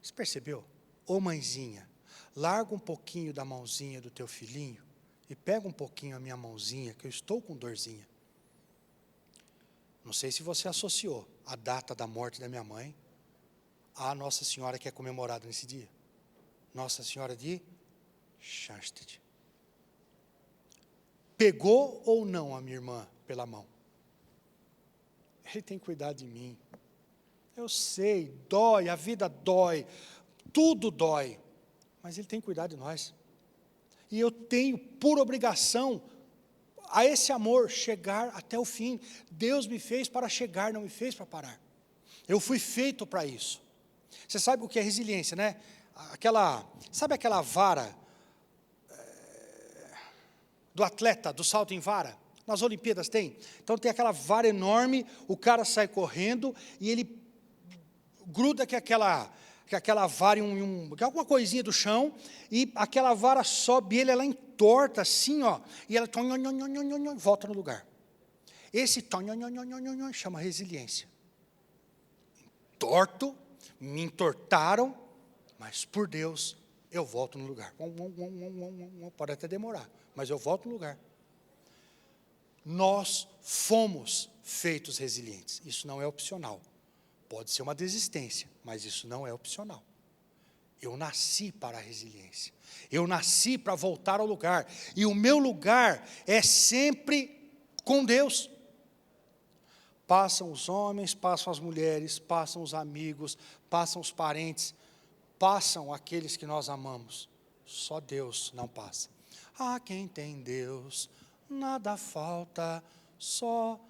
[SPEAKER 3] Você percebeu? Ô mãezinha, larga um pouquinho da mãozinha do teu filhinho e pega um pouquinho a minha mãozinha que eu estou com dorzinha. Não sei se você associou a data da morte da minha mãe à Nossa Senhora que é comemorada nesse dia. Nossa Senhora de Schanstatt. Pegou ou não a minha irmã pela mão? Ele tem cuidado de mim. Eu sei, dói, a vida dói, tudo dói, mas Ele tem cuidado de nós. E eu tenho por obrigação a esse amor chegar até o fim. Deus me fez para chegar, não me fez para parar. Eu fui feito para isso. Você sabe o que é resiliência, né? Sabe aquela vara do atleta, do salto em vara? Nas Olimpíadas tem. Então tem aquela vara enorme, o cara sai correndo e ele gruda que aquela vara em alguma coisinha do chão, e aquela vara sobe ele, ela entorta assim, ó, e ela volta no lugar. Esse chama resiliência. Entorto, me entortaram, mas por Deus eu volto no lugar. Pode até demorar, mas eu volto no lugar. Nós fomos feitos resilientes, isso não é opcional. Pode ser uma desistência, mas isso não é opcional. Eu nasci para a resiliência. Eu nasci para voltar ao lugar. E o meu lugar é sempre com Deus. Passam os homens, passam as mulheres, passam os amigos, passam os parentes, passam aqueles que nós amamos. Só Deus não passa. Ah, quem tem Deus, nada falta, só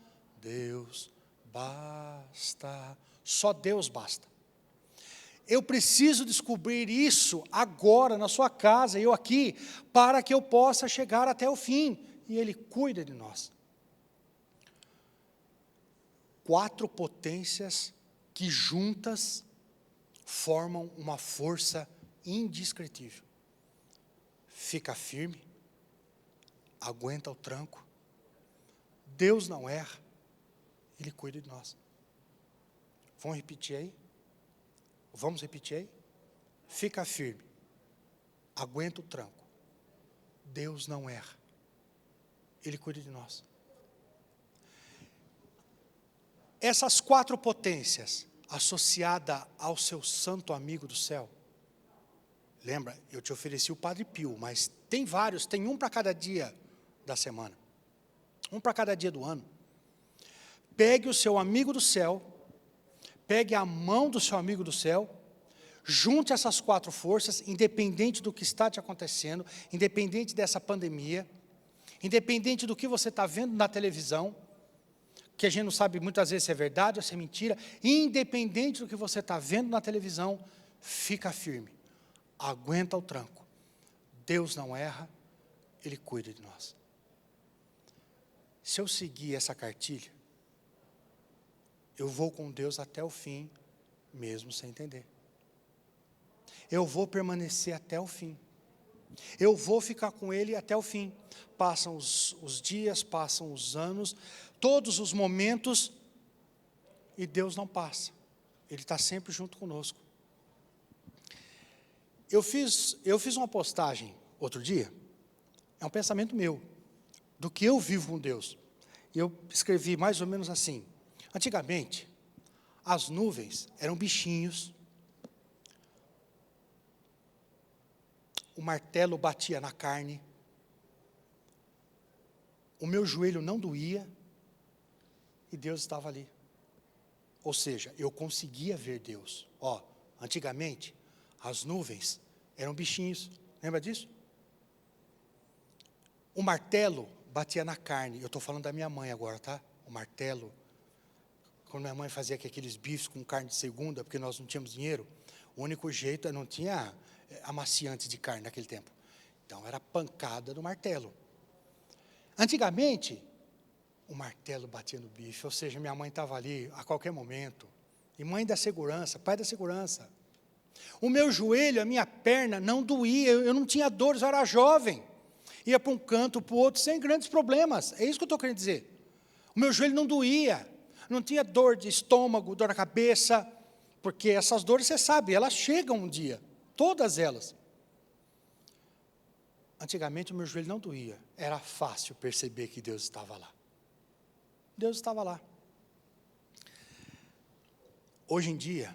[SPEAKER 3] Deus basta. Só Deus basta. Eu preciso descobrir isso agora, na sua casa, eu aqui, para que eu possa chegar até o fim. E Ele cuida de nós. 4 potências que juntas formam uma força indescritível. Fica firme, aguenta o tranco, Deus não erra, Ele cuida de nós. Vamos repetir aí? Vamos repetir aí? Fica firme, aguenta o tranco, Deus não erra, Ele cuida de nós. Essas 4 potências, associada ao seu santo amigo do céu. Lembra, eu te ofereci o Padre Pio, mas tem vários, tem um para cada dia da semana. Um para cada dia do ano. Pegue o seu amigo do céu, pegue a mão do seu amigo do céu, junte essas 4 forças, independente do que está te acontecendo, independente dessa pandemia, independente do que você está vendo na televisão, que a gente não sabe muitas vezes se é verdade ou se é mentira, independente do que você está vendo na televisão, fica firme, aguenta o tranco, Deus não erra, Ele cuida de nós. Se eu seguir essa cartilha, eu vou com Deus até o fim, mesmo sem entender. Eu vou permanecer até o fim. Eu vou ficar com Ele até o fim. Passam os dias, passam os anos, todos os momentos, e Deus não passa. Ele está sempre junto conosco. Eu fiz uma postagem outro dia, é um pensamento meu, do que eu vivo com Deus. E eu escrevi mais ou menos assim: antigamente, as nuvens eram bichinhos, o martelo batia na carne, o meu joelho não doía, e Deus estava ali. Ou seja, eu conseguia ver Deus. Antigamente, as nuvens eram bichinhos, lembra disso? O martelo batia na carne, eu estou falando da minha mãe agora, tá? O martelo, quando minha mãe fazia aqueles bifes com carne de segunda, porque nós não tínhamos dinheiro, o único jeito, não tinha amaciantes de carne naquele tempo. Então, era pancada do martelo. Antigamente, o martelo batia no bife, ou seja, minha mãe estava ali a qualquer momento. E mãe da segurança, pai da segurança. O meu joelho, a minha perna não doía, eu não tinha dores, eu era jovem. Ia para um canto, para o outro, sem grandes problemas. É isso que eu estou querendo dizer. O meu joelho não doía, não tinha dor de estômago, dor na cabeça, porque essas dores, você sabe, elas chegam um dia, todas elas. Antigamente o meu joelho não doía, era fácil perceber que Deus estava lá. Deus estava lá. Hoje em dia,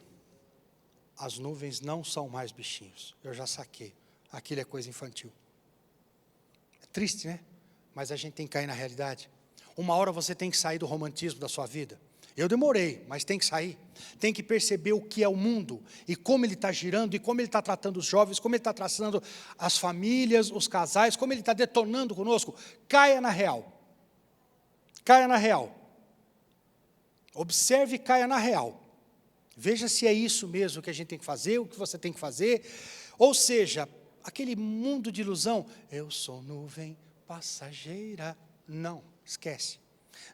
[SPEAKER 3] as nuvens não são mais bichinhos, eu já saquei, aquilo é coisa infantil. É triste, né? Mas a gente tem que cair na realidade. Uma hora você tem que sair do romantismo da sua vida. Eu demorei, mas tem que sair. Tem que perceber o que é o mundo, e como ele está girando, e como ele está tratando os jovens, como ele está tratando as famílias, os casais, como ele está detonando conosco. Caia na real. Caia na real. Observe e caia na real. Veja se é isso mesmo que a gente tem que fazer, o que você tem que fazer. Ou seja, aquele mundo de ilusão, eu sou nuvem passageira. Não, esquece.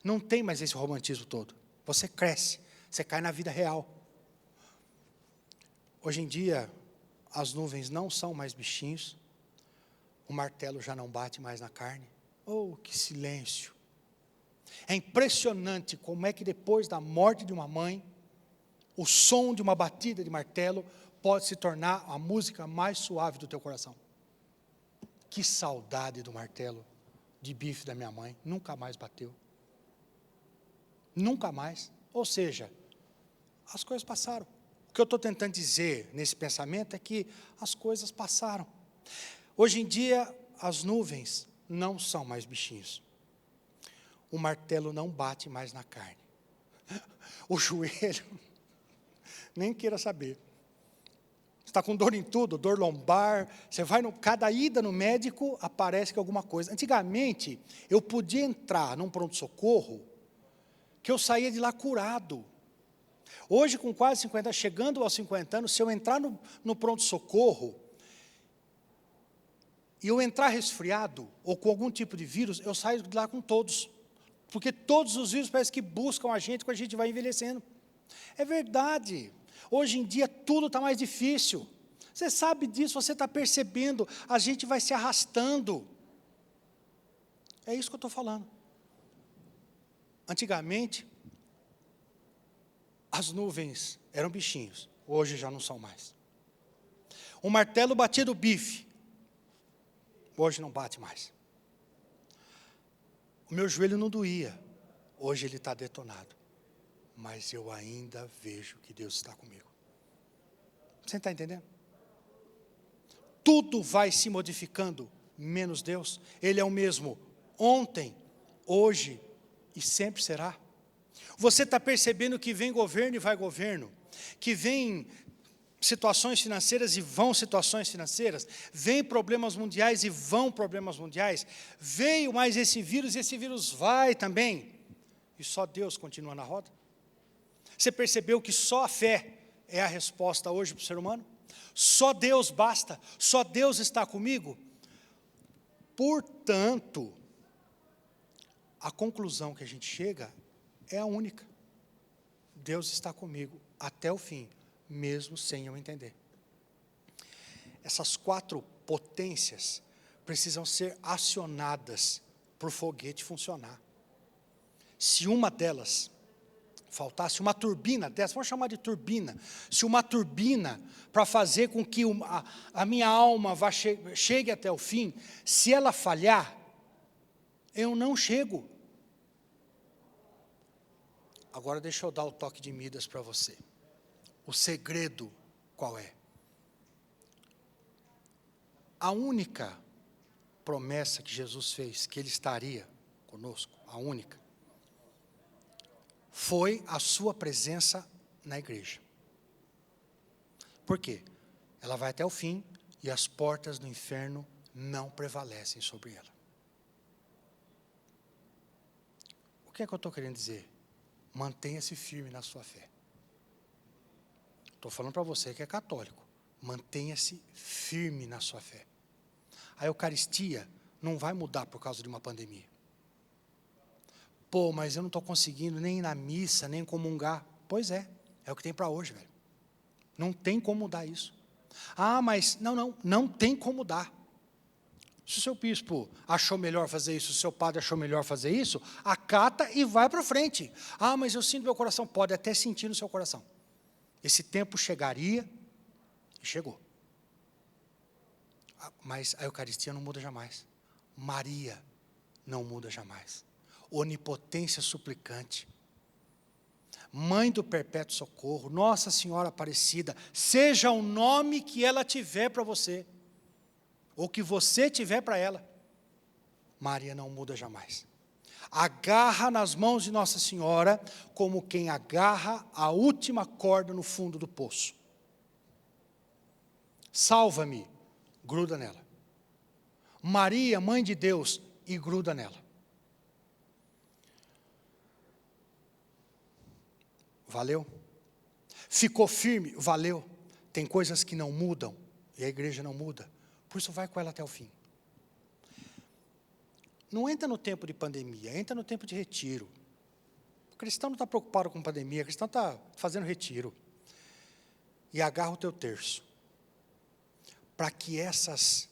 [SPEAKER 3] Não tem mais esse romantismo todo. Você cresce, você cai na vida real. Hoje em dia, as nuvens não são mais bichinhos, o martelo já não bate mais na carne. Oh, que silêncio! É impressionante como é que depois da morte de uma mãe, o som de uma batida de martelo pode se tornar a música mais suave do teu coração. Que saudade do martelo de bife da minha mãe, nunca mais bateu. Nunca mais. Ou seja, as coisas passaram. O que eu estou tentando dizer nesse pensamento é que as coisas passaram. Hoje em dia, as nuvens não são mais bichinhos. O martelo não bate mais na carne. O joelho, nem queira saber. Você está com dor em tudo, dor lombar, você vai, cada ida no médico, aparece que alguma coisa. Antigamente, eu podia entrar num pronto-socorro, que eu saía de lá curado. Hoje, com quase 50, chegando aos 50 anos, se eu entrar no pronto-socorro, e eu entrar resfriado, ou com algum tipo de vírus, eu saio de lá com todos. Porque todos os vírus parece que buscam a gente quando a gente vai envelhecendo. É verdade. Hoje em dia tudo está mais difícil. Você sabe disso, você está percebendo, a gente vai se arrastando. É isso que eu estou falando. Antigamente, as nuvens eram bichinhos, hoje já não são mais. O martelo batia do bife, hoje não bate mais. O meu joelho não doía, hoje ele está detonado. Mas eu ainda vejo que Deus está comigo. Você está entendendo? Tudo vai se modificando, menos Deus. Ele é o mesmo ontem, hoje e sempre será. Você está percebendo que vem governo e vai governo, que vem situações financeiras e vão situações financeiras, vem problemas mundiais e vão problemas mundiais, veio mais esse vírus e esse vírus vai também, e só Deus continua na roda? Você percebeu que só a fé é a resposta hoje para o ser humano? Só Deus basta, só Deus está comigo? Portanto, a conclusão que a gente chega é a única. Deus está comigo até o fim, mesmo sem eu entender. Essas 4 potências precisam ser acionadas para o foguete funcionar. Se uma delas faltasse, uma turbina dessa, vamos chamar de turbina, se uma turbina para fazer com que a minha alma chegue até o fim, se ela falhar, eu não chego. Agora deixa eu dar o toque de Midas para você. O segredo qual é? A única promessa que Jesus fez, que Ele estaria conosco, a única, foi a sua presença na igreja. Por quê? Ela vai até o fim e as portas do inferno não prevalecem sobre ela. O que é que eu estou querendo dizer? Mantenha-se firme na sua fé. Estou falando para você que é católico. Mantenha-se firme na sua fé. A Eucaristia não vai mudar por causa de uma pandemia. Pô, mas eu não estou conseguindo nem ir na missa, nem comungar. Pois é o que tem para hoje, velho. Não tem como mudar isso. Ah, mas não tem como mudar. Se o seu bispo achou melhor fazer isso, se o seu padre achou melhor fazer isso, acata e vai para frente. Ah, mas eu sinto no meu coração. Pode até sentir no seu coração. Esse tempo chegaria e chegou. Mas a Eucaristia não muda jamais. Maria não muda jamais. Onipotência suplicante. Mãe do perpétuo socorro, Nossa Senhora Aparecida, seja o nome que ela tiver para você, ou que você tiver para ela, Maria não muda jamais. Agarra nas mãos de Nossa Senhora, como quem agarra a última corda no fundo do poço. Salva-me, gruda nela. Maria, Mãe de Deus, e gruda nela. Valeu? Ficou firme? Valeu. Tem coisas que não mudam, e a igreja não muda. Por isso vai com ela até o fim. Não entra no tempo de pandemia, entra no tempo de retiro. O cristão não está preocupado com pandemia, o cristão está fazendo retiro. E agarra o teu terço. Para que essas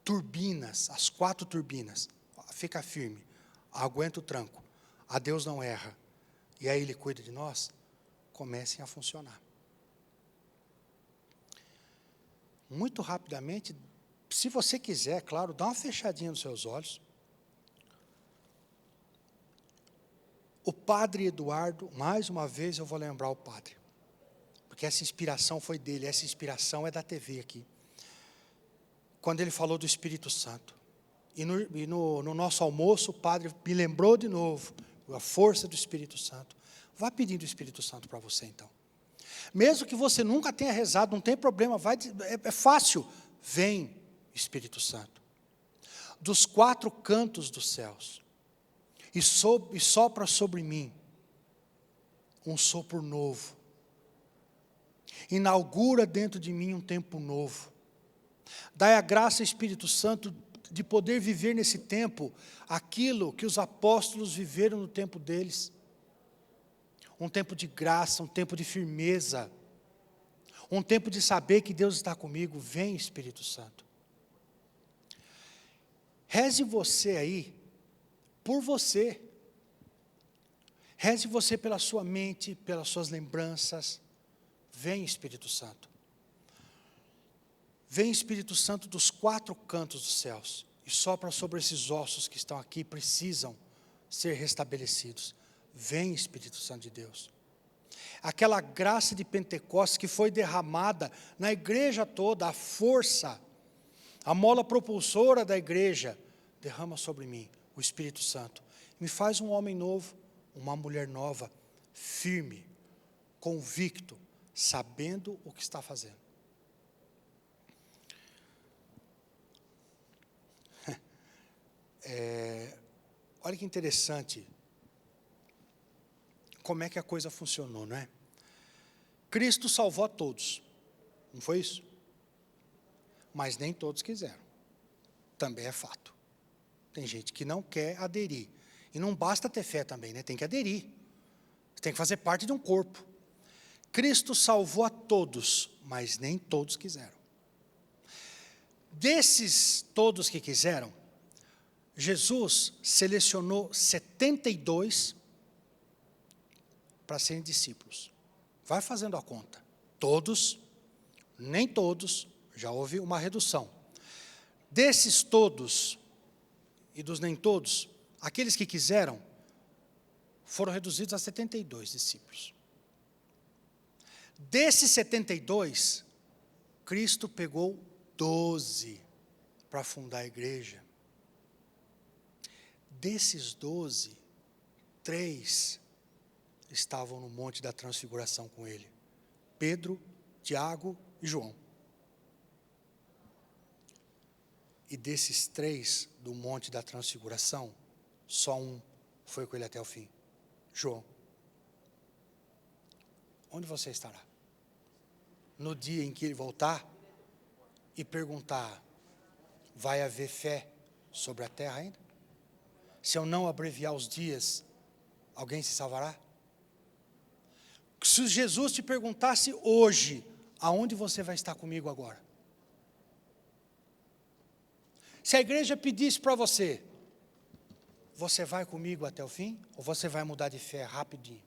[SPEAKER 3] turbinas, as 4 turbinas, fica firme, aguenta o tranco, a Deus não erra, e aí Ele cuida de nós, comecem a funcionar. Muito rapidamente, se você quiser, claro, dá uma fechadinha nos seus olhos. O padre Eduardo, mais uma vez eu vou lembrar o padre, porque essa inspiração foi dele, essa inspiração é da TV aqui. Quando ele falou do Espírito Santo. E no nosso almoço, o padre me lembrou de novo a força do Espírito Santo. Vá pedindo o Espírito Santo para você, então. Mesmo que você nunca tenha rezado, não tem problema, é fácil. Vem, Espírito Santo. Dos 4 cantos dos céus. E sopra sobre mim um sopro novo, Inaugura dentro de mim um tempo novo. Dai a graça, Espírito Santo, de poder viver nesse tempo aquilo que os apóstolos viveram no tempo deles. Um tempo de graça, um tempo de firmeza, um tempo de saber que Deus está comigo. Vem, Espírito Santo. Reze você aí, por você. Reze você pela sua mente, pelas suas lembranças. Vem, Espírito Santo. Vem, Espírito Santo, dos 4 cantos dos céus e sopra sobre esses ossos que estão aqui, precisam ser restabelecidos. Vem, Espírito Santo de Deus. Aquela graça de Pentecostes que foi derramada na igreja toda, a força, a mola propulsora da igreja, derrama sobre mim o Espírito Santo. Me faz um homem novo, uma mulher nova, firme, convicto, sabendo o que está fazendo. Olha que interessante como é que a coisa funcionou, não é? Cristo salvou a todos, não foi isso? Mas nem todos quiseram, também é fato. Tem gente que não quer aderir, e não basta ter fé também, né? Tem que aderir, tem que fazer parte de um corpo. Cristo salvou a todos, mas nem todos quiseram. Desses todos que quiseram, Jesus selecionou 72 para serem discípulos. Vai fazendo a conta. Todos, nem todos, já houve uma redução. Desses todos e dos nem todos, aqueles que quiseram, foram reduzidos a 72 discípulos. Desses 72, Cristo pegou 12 para fundar a igreja. Desses 12, 3 estavam no Monte da Transfiguração com ele. Pedro, Tiago e João. E desses 3 do Monte da Transfiguração, só um foi com ele até o fim. João. Onde você estará? No dia em que ele voltar e perguntar, vai haver fé sobre a terra ainda? Se eu não abreviar os dias, alguém se salvará? Se Jesus te perguntasse hoje, aonde você vai estar comigo agora? Se a igreja pedisse para você, você vai comigo até o fim? Ou você vai mudar de fé rapidinho?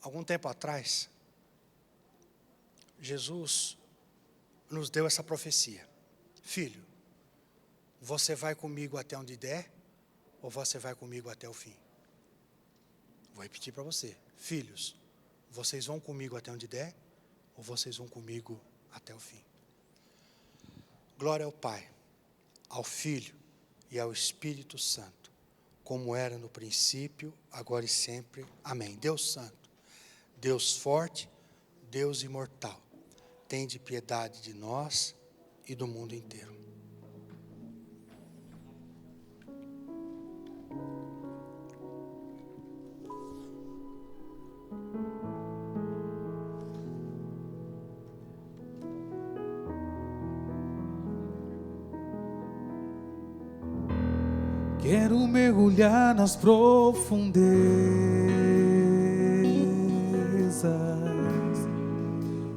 [SPEAKER 3] Algum tempo atrás, Jesus nos deu essa profecia. Filho, você vai comigo até onde der, ou você vai comigo até o fim? Vou repetir para você. Filhos, vocês vão comigo até onde der, ou vocês vão comigo até o fim? Glória ao Pai, ao Filho e ao Espírito Santo, como era no princípio, agora e sempre. Amém. Deus Santo, Deus forte, Deus imortal, tende piedade de nós e do mundo inteiro.
[SPEAKER 2] Quero mergulhar nas profundezas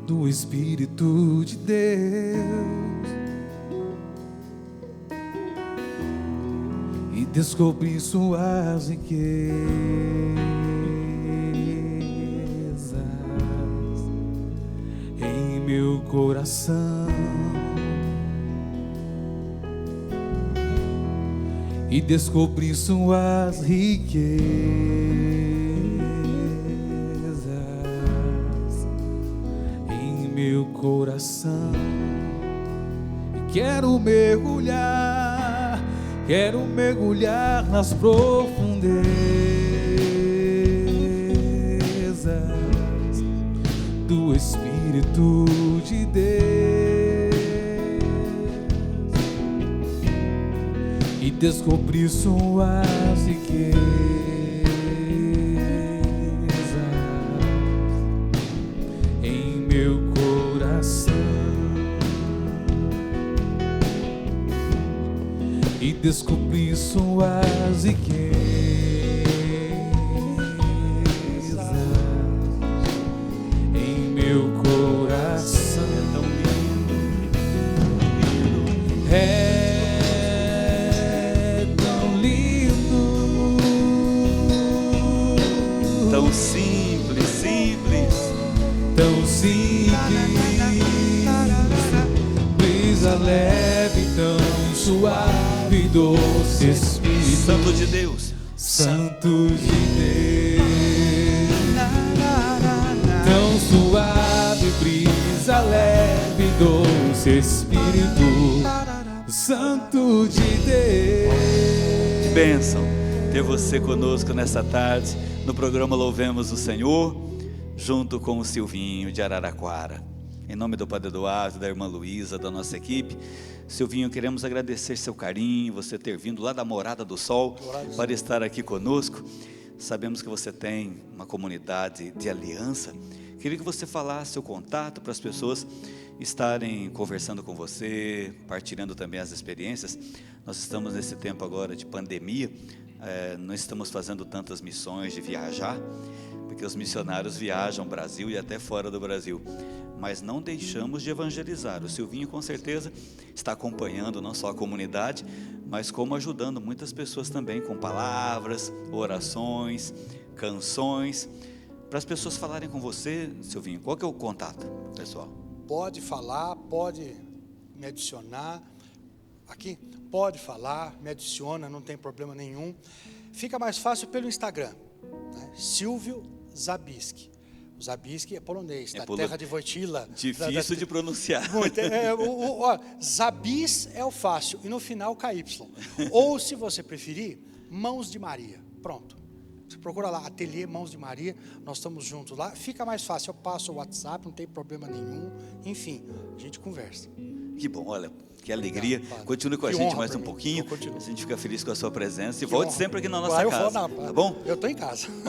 [SPEAKER 2] do Espírito de Deus e descobrir suas riquezas em meu coração. E descobrir suas riquezas em meu coração. E quero mergulhar nas profundezas do Espírito de Deus. E descobrir suas riquezas descobrir suas riquezas em meu coração. É tão lindo,
[SPEAKER 1] Tão simples, simples.
[SPEAKER 2] tão simples, brisa leve, tão suave, doce Espírito
[SPEAKER 1] Santo de Deus.
[SPEAKER 2] Santo de Deus, tão suave, brisa leve, doce Espírito Santo de Deus.
[SPEAKER 1] Bênção ter você conosco nessa tarde no programa Louvemos o Senhor, junto com o Silvinho de Araraquara. Em nome do Padre Eduardo, da irmã Luísa, da nossa equipe, Silvinho, queremos agradecer seu carinho, você ter vindo lá da Morada do Sol para estar aqui conosco. Sabemos que você tem uma comunidade de aliança. Queria que você falasse seu contato para as pessoas estarem conversando com você, partilhando também as experiências. Nós estamos nesse tempo agora de pandemia, não estamos fazendo tantas missões de viajar, porque os missionários viajam Brasil e até fora do Brasil, mas não deixamos de evangelizar. O Silvinho com certeza está acompanhando não só a comunidade, mas como ajudando muitas pessoas também com palavras, orações, canções, para as pessoas falarem com você. Silvinho, qual que é o contato, pessoal?
[SPEAKER 3] Pode falar, pode me adicionar aqui, pode falar, me adiciona, não tem problema nenhum. Fica mais fácil pelo Instagram, né? Silvio Zabiski. O Zabiski é polonês, da terra de Wojtyla.
[SPEAKER 1] Difícil de pronunciar.
[SPEAKER 3] Muito, Zabis é o fácil, e no final KY. Ou, se você preferir, Mãos de Maria. Pronto. Você procura lá, Ateliê Mãos de Maria, nós estamos juntos lá. Fica mais fácil, eu passo o WhatsApp, não tem problema nenhum. Enfim, a gente conversa.
[SPEAKER 1] Que bom, olha, que alegria.
[SPEAKER 3] Obrigado,
[SPEAKER 1] Continue com a
[SPEAKER 3] que
[SPEAKER 1] gente
[SPEAKER 3] honra
[SPEAKER 1] mais
[SPEAKER 3] pra
[SPEAKER 1] um
[SPEAKER 3] mim.
[SPEAKER 1] pouquinho.
[SPEAKER 3] Eu continuo.
[SPEAKER 1] A gente fica feliz com a sua presença. E
[SPEAKER 3] Que
[SPEAKER 1] volte
[SPEAKER 3] honra.
[SPEAKER 1] sempre aqui na nossa
[SPEAKER 3] Eu
[SPEAKER 1] casa,
[SPEAKER 3] vou
[SPEAKER 1] tá bom?
[SPEAKER 3] Eu estou em casa.